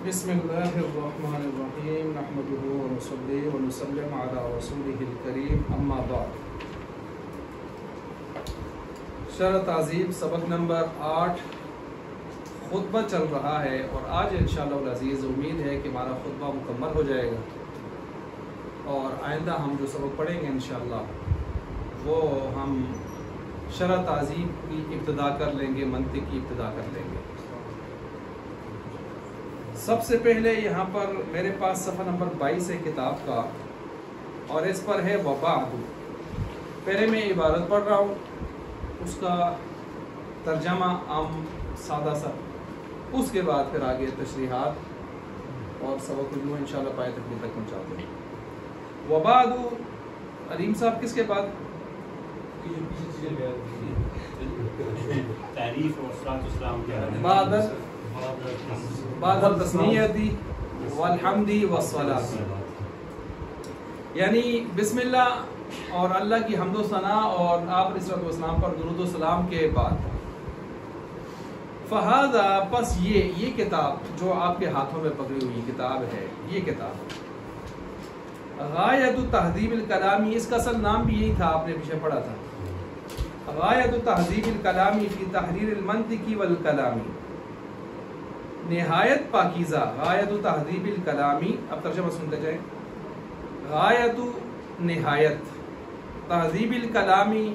بسم اللہ الرحمن الرحیم نحمدہ ونصلی ونسلم علی رسولہ الکریم اما بعد. شرح تعظیم سبق نمبر 8 خطبہ چل رہا ہے اور آج انشاءاللہ العزیز امید ہے کہ ہمارا خطبہ مکمل ہو جائے گا اور آئندہ ہم جو سبق پڑھیں گے انشاءاللہ وہ ہم شرح تعظیم کی ابتدا کر لیں گے، منطق کی ابتدا کر لیں گے. سب سے پہلے یہاں پر میرے پاس صفحہ نمبر 22 ہے کتاب کا اور اس پر ہے وبعد. پہلے میں عبارت پڑھ رہا ہوں، اس کا ترجمہ عام سادہ سا، اس کے بعد پھر آگے تشریحات اور سبق جو انشاءاللہ پائے تکمیل تک پہنچاتے ہیں. وبعد علیم صاحب کس کے بعد؟ بعد التسمیتی والحمدی والصلاۃ، یعنی بسم اللہ اور اللہ کی حمد و ثنا اور آپ علیہ الصلوۃ والسلام پر درود و سلام کے بعد فہذا پس یہ کتاب جو آپ کے ہاتھوں میں پکڑی ہوئی کتاب ہے، یہ کتاب غایت تہذیب الکلامی، اس کا اصل نام بھی یہی تھا، آپ نے پیچھے پڑھا تھا، غایت تہذیب الکلامی فی تحریر المنطقی والکلامی، نہایت پاکیزہ. غایت تہذیب الکلامی، اب ترجمہ سنتے جائیں. غایت نہایت، تہذیب الکلامی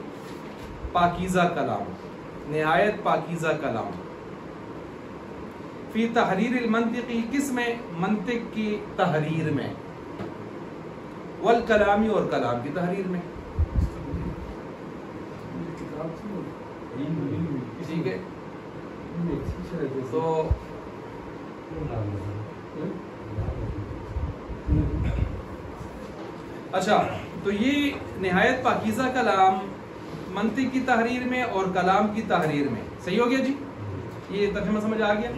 پاکیزہ کلام، نہایت پاکیزہ کلام، فی تحریر المنطقی کس میں؟ منطق کی تحریر میں، والکلامی اور کلام کی تحریر میں. ٹھیک ہے، تو اچھا، تو یہ نہایت پاکیزہ کلام منطق کی تحریر میں اور کلام کی تحریر میں. صحیح ہو گیا جی؟ یہ ترجمہ سمجھ آ گیا؟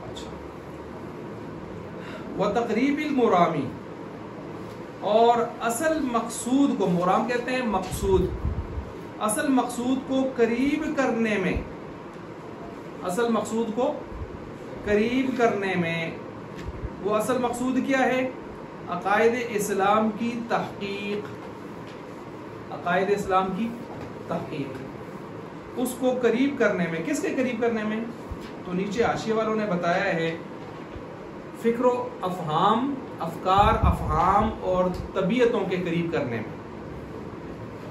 اچھا. وتقریب المرامی، اور اصل مقصود کو، مرام کہتے ہیں مقصود، اصل مقصود کو قریب کرنے میں، اصل مقصود کو قریب کرنے میں. وہ اصل مقصود کیا ہے؟ عقائد اسلام کی تحقیق، عقائد اسلام کی تحقیق، اس کو قریب کرنے میں. کس کے قریب کرنے میں؟ تو نیچے حاشیے والوں نے بتایا ہے فکر و افہام، افکار، افہام اور طبیعتوں کے قریب کرنے میں،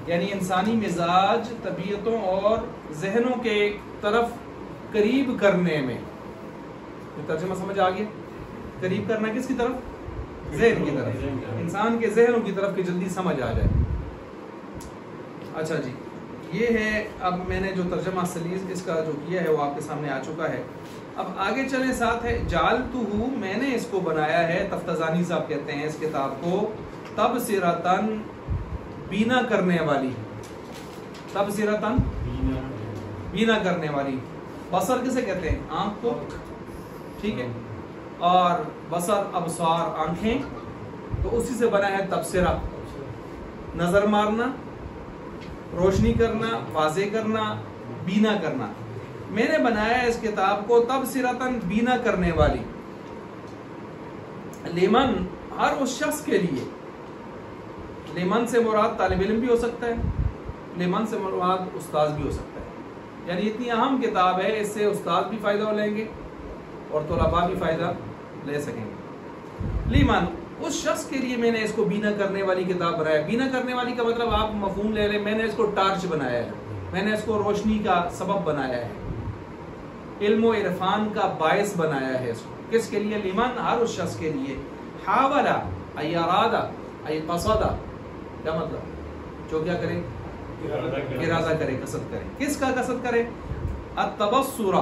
یعنی انسانی مزاج، طبیعتوں اور ذہنوں کے طرف قریب کرنے میں. ترجمہ سمجھ آ گیا؟ قریب کرنا کس کی طرف؟ ذہن کی طرف، انسان کے ذہنوں کی طرف کہ جلدی سمجھ آ جائے. اچھا جی، یہ ہے. اب میں نے جو ترجمہ سلیس اس کا جو کیا ہے وہ آپ کے سامنے آ چکا ہے. اب آگے چلیں، ساتھ ہے جعلتہ، میں نے اس کو بنایا ہے، تفتزانی صاحب کہتے ہیں اس کتاب کو، تبصرۃً، بینا کرنے والی. تبصرۃً، بینا کرنے والی. بصر کسے کہتے ہیں؟ آنکھ کو، ٹھیک ہے، اور بصر ابصار آنکھیں، تو اسی سے بنا ہے تبصرہ، نظر مارنا، روشنی کرنا، واضح کرنا، بینا کرنا. میں نے بنایا ہے اس کتاب کو تبصرۃً، بینا کرنے والی. لمن، ہر اس شخص کے لیے. لمن سے مراد طالب علم بھی ہو سکتا ہے، لمن سے مراد استاذ بھی ہو سکتا ہے. یعنی اتنی اہم کتاب ہے، اس سے استاذ بھی فائدہ لیں گے اور طلباء بھی فائدہ لے سکیں گے. لمن، اس شخص کے لیے میں نے اس کو بینا کرنے والی کتاب بنایا. بینا کرنے والی کا مطلب آپ مفہوم لے لیں، میں نے اس کو ٹارچ بنایا ہے، میں نے اس کو روشنی کا سبب بنایا ہے، علم و عرفان کا باعث بنایا ہے اس کو. کس کے لیے؟ لمن، ہر اس شخص کے لیے. حاولا، ای ارادہ، ای قصدہ، کیا مطلب؟ جو کیا کرے؟ ارادہ کرے، قصد کرے. کس کا قصد کرے؟ التبصر،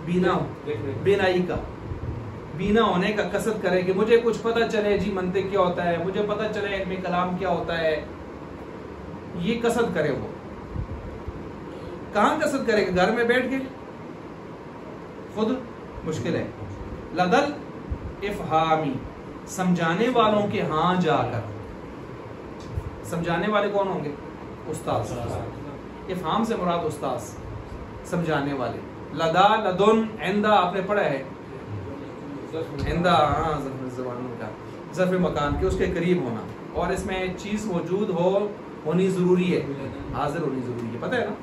بینا، بینائی کا، بینا ہونے کا قصد کرے کہ مجھے کچھ پتہ چلے جی منطق کیا ہوتا ہے، مجھے پتہ چلے علم کلام کیا ہوتا ہے. یہ قصد کرے. وہ کہاں قصد کرے؟ گھر میں بیٹھ کے خود مشکل ہے. لدل افہامی، سمجھانے والوں کے ہاں جا کر. سمجھانے والے کون ہوں گے؟ استاذ. افہام سے مراد استاذ، سمجھانے والے. لدا، لدن، عندہ آپ نے پڑھا ہے، ظرف مکان کے اس کے قریب ہونا، اور اس میں چیز موجود ہونی ضروری ہے، حاضر ہونی ضروری ہے، پتہ ہے نا؟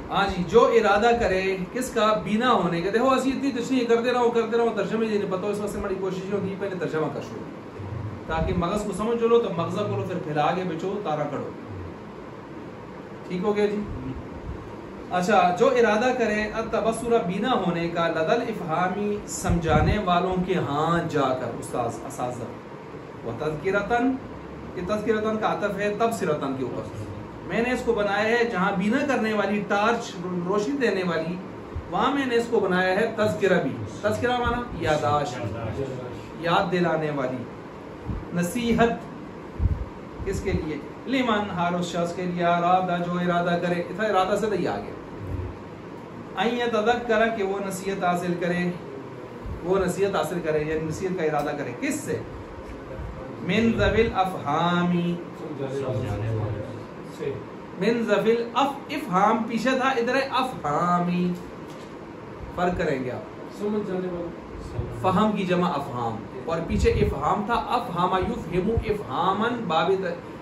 ہاں جی، جو ارادہ کرے کس کا؟ بینا ہونے کا۔ دیکھو اسی اتنی تشریح کرتے رہو ترجمے نہیں پتہ، اس واسطے بڑی کوشش ہوتی ہے پہلے ترجمہ کر شروع تاکہ مغز کو سمجھ لو، تو مغزہ کو لو، پھر پھیلا کے بچو، تارا کرو۔ ٹھیک ہو گیا جی؟ اچھا، جو ارادہ کرے التبصر بینا ہونے کا، لدل افہامی سمجھانے والوں کے ہاں جا کر، استاذ اساتذہ، و تذکرتاً، یہ تذکرتاً کا عطف ہے تبصرتاً کے اوپر، میں نے اس کو بنایا ہے جہاں بینا کرنے والی، ٹارچ روشنی دینے والی، وہاں میں نے اس کو بنایا ہے تذکرہ بھی۔ تذکرہ معنی یاداشت، یاد دلانے والی، نصیحت، کس کے لیے؟ لمن، ہر اس شخص کے لیے، ارادہ جو ارادہ کرے، اتنا ارادہ سے نہیں آگے، این یتذکر کہ وہ نصیحت حاصل کرے، وہ نصیحت حاصل کرے، یعنی نصیحت کا ارادہ کرے، کس سے؟ من ذوی الافہامی، من ذوی افہام پیچھے تھا، ادھر ہے افہامی، فرق کریں گے آپ، سمجھ جانے والا، فہم کی جمع افہام، اور پیچھے افہام تھا، افہام یفہم افہامن، باب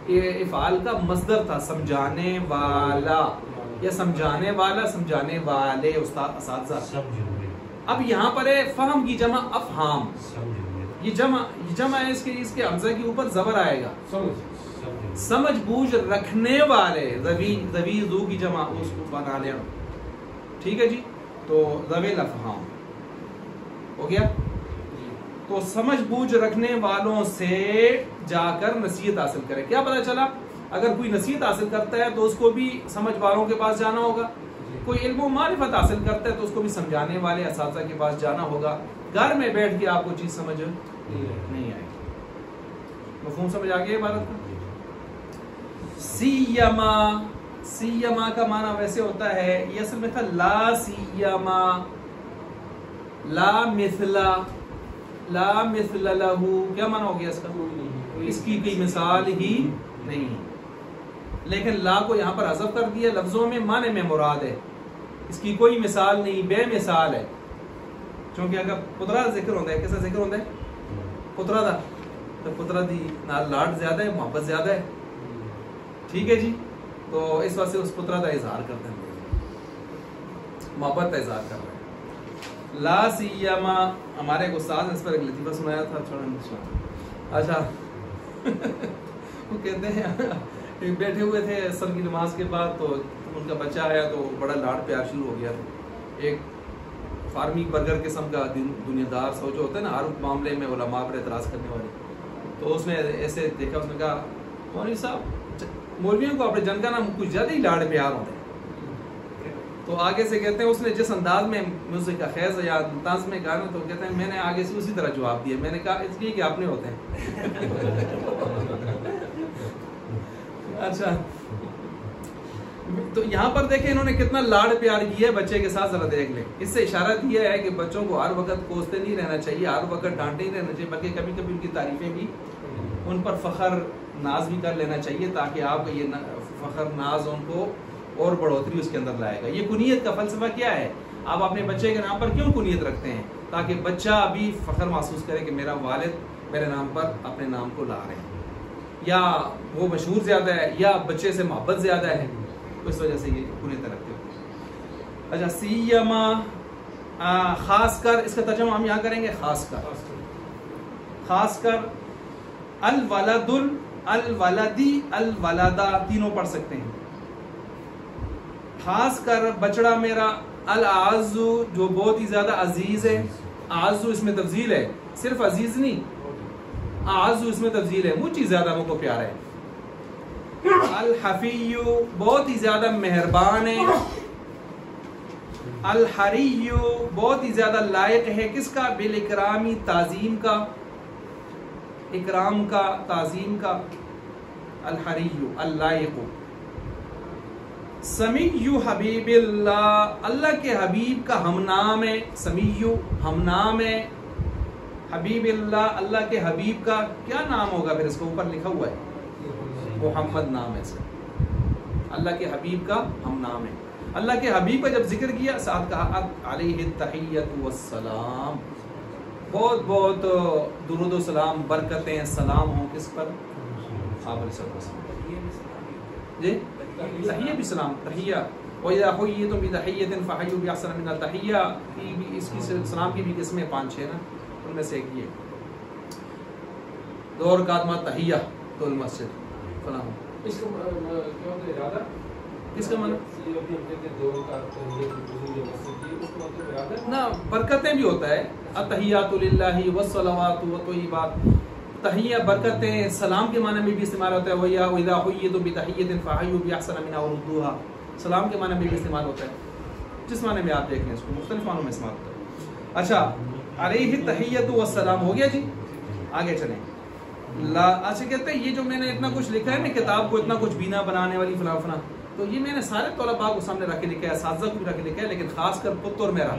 افعال کا مصدر تھا، سمجھانے والا، یا سمجھانے والا، سمجھانے والے، استاد اساتذہ۔ اب یہاں پر ہے فہم کی جمع افہام، یہ جمع ہے، اس کے حمزہ کے اوپر زبر آئے گا، سمجھ بوجھ رکھنے والے، ذوی ذو کی جمع اس کو بنا لیں، ٹھیک ہے جی؟ تو ذوی الافہام ہو گیا۔ تو سمجھ بوجھ رکھنے والوں سے جا کر نصیحت حاصل کرے۔ کیا پتہ چلا؟ اگر کوئی نصیحت حاصل کرتا ہے تو اس کو بھی سمجھ والوں کے پاس جانا ہوگا، کوئی علم و معرفت حاصل کرتا ہے تو اس کو بھی سمجھانے والے اساتذہ کے پاس جانا ہوگا۔ گھر میں بیٹھ کے آپ کو چیز سمجھ نہیں آئے گی۔ مفہوم سمجھ آ گیا عبارت کا؟ سیما، سیما کا معنی ویسے ہوتا ہے، یہ اصل میں تھا لا سیما، لا مثلا، لا مثل لہو، کیا معنی ہو گیا اس کا؟ اس کی کوئی مثال ہی نہیں، لیکن لا کو یہاں پر حذف کر دیا، لفظوں میں معنی میں مراد ہے، اس کی کوئی مثال نہیں، بے مثال ہے۔ چونکہ اگر پترا ذکر ہوتا ہے، کیسا ذکر ہوتا ہے؟ پترا دا، تو پترا دی نال لاڈ زیادہ ہے، محبت زیادہ ہے، ٹھیک ہے جی؟ تو اس واسطے اس پترا دا اظہار کرتے ہیں، محبت کا اظہار کر رہے ہیں۔ لا سیما، ہمارے ایک استاد نے اس پر ایک لطیفہ سنایا تھا، اچھا وہ کہتے ہیں بیٹھے ہوئے تھے عصر کی نماز کے بعد، تو ان کا بچہ آیا تو بڑا لاڈ پیار شروع ہو گیا تھا۔ ایک فارمی برگر قسم کا دنیا دار سوچ ہوتا ہے نا، ہر معاملے میں علماء پر اعتراض کرنے والے، تو اس نے ایسے دیکھا، اس نے کہا مولوی صاحب مولویوں کو اپنے جن کا نام کچھ زیادہ ہی لاڈ پیار ہوتا ہے۔ تو آگے سے کہتے ہیں اس نے جس انداز میں میوزک کا خیز یا انداز میں گانا، تو کہتے ہیں میں نے آگے سے اسی طرح جواب دیا، میں نے کہا اس لیے کہ آپ نے ہوتے ہیں۔ اچھا، تو یہاں پر دیکھیں انہوں نے کتنا لاڈ پیار کیا ہے بچے کے ساتھ، ذرا دیکھ لیں۔ اس سے اشارہ دیا ہے کہ بچوں کو ہر وقت کوستے نہیں رہنا چاہیے، ہر وقت ڈانٹے نہیں رہنا چاہیے، بلکہ کبھی کبھی ان کی تعریفیں بھی، ان پر فخر ناز بھی کر لینا چاہیے، تاکہ آپ کا یہ فخر ناز ان کو اور بڑھوتری اس کے اندر لائے گا۔ یہ کنیت کا فلسفہ کیا ہے؟ آپ اپنے بچے کے نام پر کیوں کنیت رکھتے ہیں؟ تاکہ بچہ بھی فخر محسوس کرے کہ میرا والد میرے نام پر اپنے نام کو لا رہے ہیں، یا وہ مشہور زیادہ ہے، یا بچے سے محبت زیادہ ہے، اس وجہ سے یہ کنیت رکھتے ہیں۔ اچھا، سیما، خاص کر، اس کا ترجمہ ہم یہاں کریں گے، خاص کر، خاص کر، الولد، الولدی، الولدہ، تینوں پڑھ سکتے ہیں۔ خاص کر بچڑا میرا، الاعز جو بہت ہی زیادہ عزیز ہے، اعز اس میں تفضیل ہے، صرف عزیز نہیں، اعز اس میں تفضیل ہے، مجھ ہی زیادہ مجھ کو پیارا ہے۔ الحفی بہت ہی زیادہ مہربان ہے، الحری بہت ہی زیادہ لائق ہے، کس کا؟ بالاکرامی، تعظیم کا، اکرام کا، تعظیم کا، الحری اللائق۔ سمیع حبیب اللہ، اللہ کے حبیب کا ہم نام ہے، سمیع ہم نام ہے، حبیب اللہ، اللہ کے حبیب کا کیا نام ہوگا؟ پھر اس کو اوپر لکھا ہوا ہے محمد نام ہے اس کا، اللہ کے حبیب کا ہم نام ہے۔ اللہ کے حبیب کا جب ذکر کیا، ساتھ کہا علیہ التحیۃ والسلام، بہت بہت درود و سلام، برکتیں، سلام ہوں کس پر؟ آپ علیہ السلام. جی تحیہ بھی سلام، تحیہ وَإِذَا حُيِّيتُم بِتَحِيَّةٍ فَحَيُّوا بِأَحْسَنَ مِنْهَا. تحیہ کی بھی اس کی سلام کی بھی قسمیں 5-6 نا، ان میں سے ایک یہ 2 رکعت بعد تحیہ تو المسجد فلاں. اس کا کیا ہوتا ہے ارادہ؟ کس کا معنی؟ نہ برکتیں بھی ہوتا ہے، التحیات للہ والصلوات والطیبات. تحیہ برکتیں سلام کے معنی میں بھی استعمال ہوتا ہے. وَإِذَا حُيِّيتُم بِتَحِيَّةٍ فَحَيُّوا بِأَحْسَنَ مِنْهَا وَرُدُّوهَا. سلام کے معنی میں بھی استعمال ہوتا ہے، جس معنی میں آپ دیکھ لیں اس کو مختلف معنوں میں استعمال ہوتا ہے. اچھا علیہ التحیۃ والسلام ہو گیا جی. آگے چلیں. اچھا کہتے ہیں یہ جو میں نے اتنا کچھ لکھا ہے نا کتاب کو، اتنا کچھ بینا بنانے والی فلاں فلاں، تو یہ میں نے سارے طلباء کو سامنے رکھ کے لکھا ہے، اساتذہ کو بھی رکھ کے لکھا ہے، لیکن خاص کر پت اور میرا.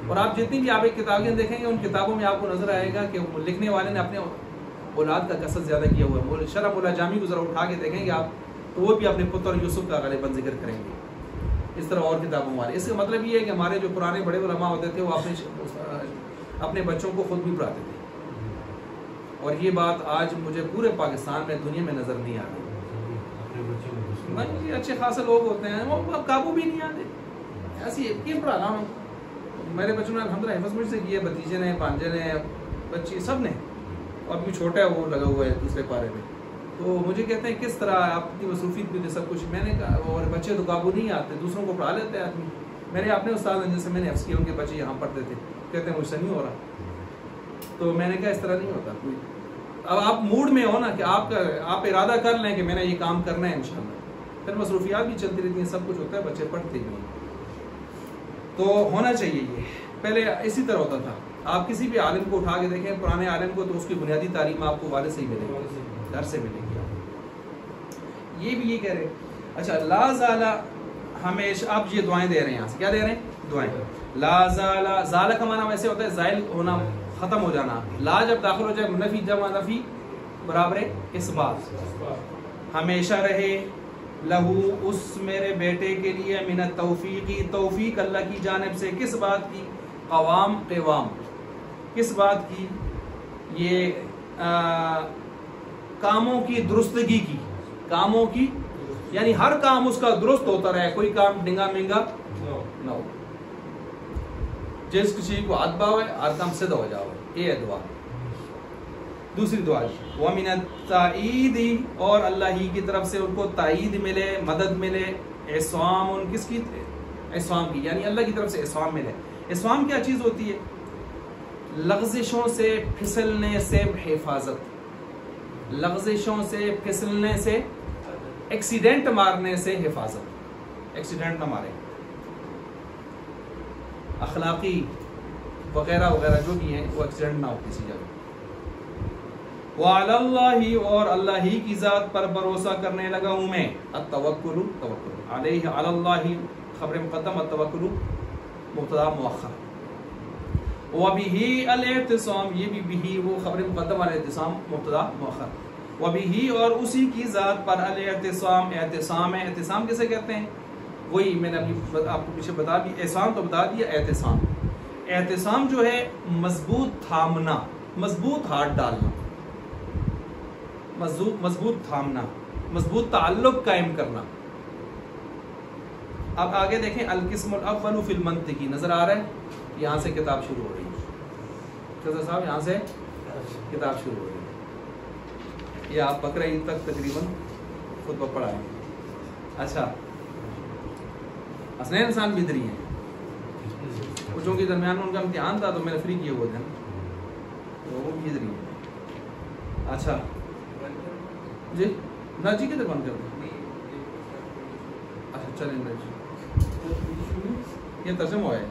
اور آپ جتنی بھی آپ ایک کتابیں دیکھیں گے ان کتابوں میں آپ کو نظر آئے گا کہ لکھنے والے نے اپنے اولاد کا قصد زیادہ کیا ہوا ہے. شرح مولا جامی کو ذرا اٹھا کے دیکھیں گے آپ تو وہ بھی اپنے پتر یوسف کا غالباً ذکر کریں گے، اس طرح اور کتابوں والے. اس کا مطلب یہ ہے کہ ہمارے جو پرانے بڑے علماء ہوتے تھے وہ اپنے بچوں کو خود بھی پڑھاتے تھے. اور یہ بات آج مجھے پورے پاکستان میں دنیا میں نظر نہیں آ رہی. نہیں اچھے خاصے لوگ ہوتے ہیں وہ قابو بھی نہیں آتے. ایسی کیوں پڑھانا ہوں؟ میرے بچوں نے الحمدللہ حفظ مجھ سے کیے، بھتیجے نے، بھانجے نے، بچی سب نے. اب بھی چھوٹا ہے وہ لگا ہوا ہے دوسرے پارے میں. تو مجھے کہتے ہیں کس طرح آپ کی مصروفیت بھی تھی سب کچھ. میں نے کہا اور بچے تو قابو نہیں آتے، دوسروں کو پڑھا لیتے ہیں آدمی. میں نے اپنے استاد جن سے میں نے حفظ کیا ان کے بچے یہاں پڑھتے تھے، کہتے ہیں مجھ سے نہیں ہو رہا. تو میں نے کہا اس طرح نہیں ہوتا کوئی. اب آپ موڈ میں ہو نا کہ آپ ارادہ کر لیں کہ میں نے یہ کام کرنا ہے انشاءاللہ، پھر مصروفیات بھی چلتی رہتی ہیں، سب کچھ ہوتا ہے، بچے پڑھتے بھی ہیں. تو ہونا چاہیے یہ. پہلے اسی طرح ہوتا تھا. آپ کسی بھی عالم کو اٹھا کے دیکھیں، پرانے عالم کو، تو اس کی بنیادی تعلیم آپ کو والد سے ہی ملے گی، گھر سے ملے گی. یہ بھی یہ کہہ رہے. اچھا لا زال ہمیشہ، آپ یہ دعائیں دے رہے ہیں یہاں سے، کیا دے رہے ہیں؟ دعائیں. لا زال، زال کا معنی ویسے ہوتا ہے زائل ہونا، ختم ہو جانا. لا جب داخل ہو جائے نفی جمع نفی برابر ہے اس بات. ہمیشہ رہے لہو اس میرے بیٹے کے لیے من التوفیقی، توفیق اللہ کی جانب سے. کس بات کی؟ قوام کس بات کی؟ یہ کاموں کی درستگی کی، کاموں کی یعنی ہر کام اس کا درست ہوتا رہے، کوئی کام ڈنگا منگا نہ ہو. جس کسی کو ادبا ہوئے ہر کام سدھا ہو جاؤ. یہ ہے دعا. دوسری دعا وَمِنَ التَّائِيدِ، اور اللہ ہی کی طرف سے ان کو تائید ملے، مدد ملے. اعصام، ان کس کی؟ اعصام کی، یعنی اللہ کی طرف سے اعصام ملے. اعصام کیا چیز ہوتی ہے؟ لغزشوں سے، پھسلنے سے حفاظت. لغزشوں سے، پھسلنے سے، ایکسیڈنٹ مارنے سے حفاظت. ایکسیڈنٹ نہ مارے. اخلاقی وغیرہ وغیرہ جو بھی ہیں وہ ایکسیڈنٹ نہ ہو کسی جگہ. وعلی اللہ، اور اللہ ہی کی ذات پر بھروسہ کرنے لگا ہوں میں. التوکل، توکل علیہ، علی اللہ خبر مقدم، التوکل مبتدا مؤخر. وبہ الاعتصام، یہ بھی بہ وہ خبر مقدم، الاعتصام مبتدا مؤخر. وبہ، اور اسی کی ذات پر الاعتصام. اعتصام ہے، اعتصام کسے کہتے ہیں؟ وہی میں نے ابھی آپ کو پیچھے بتا دی. احسان تو بتا دیا. اعتصام، اعتصام جو ہے مضبوط تھامنا، مضبوط ہاتھ ڈالنا، مضبوط تھامنا، مضبوط تعلق قائم کرنا. اب آگے دیکھیں القسم الاول فی المنطق، نظر آ رہا ہے؟ یہاں سے کتاب شروع ہو رہی ہے. خضر صاحب یہاں سے کتاب شروع ہو رہی ہے. یہ آپ بقرہ عید تک تقریباً خطبہ پڑھائیں گے. اچھا حسنین انسان بدری ہیں، کچھوں کے درمیان ان کا امتحان تھا تو میں نے فری کیے ہوئے تھے تو وہ بدری ہیں. اچھا جی نا جی کدھر بند کر دیں. اچھا چلیں نا جی، یہ ترجمہ ہے.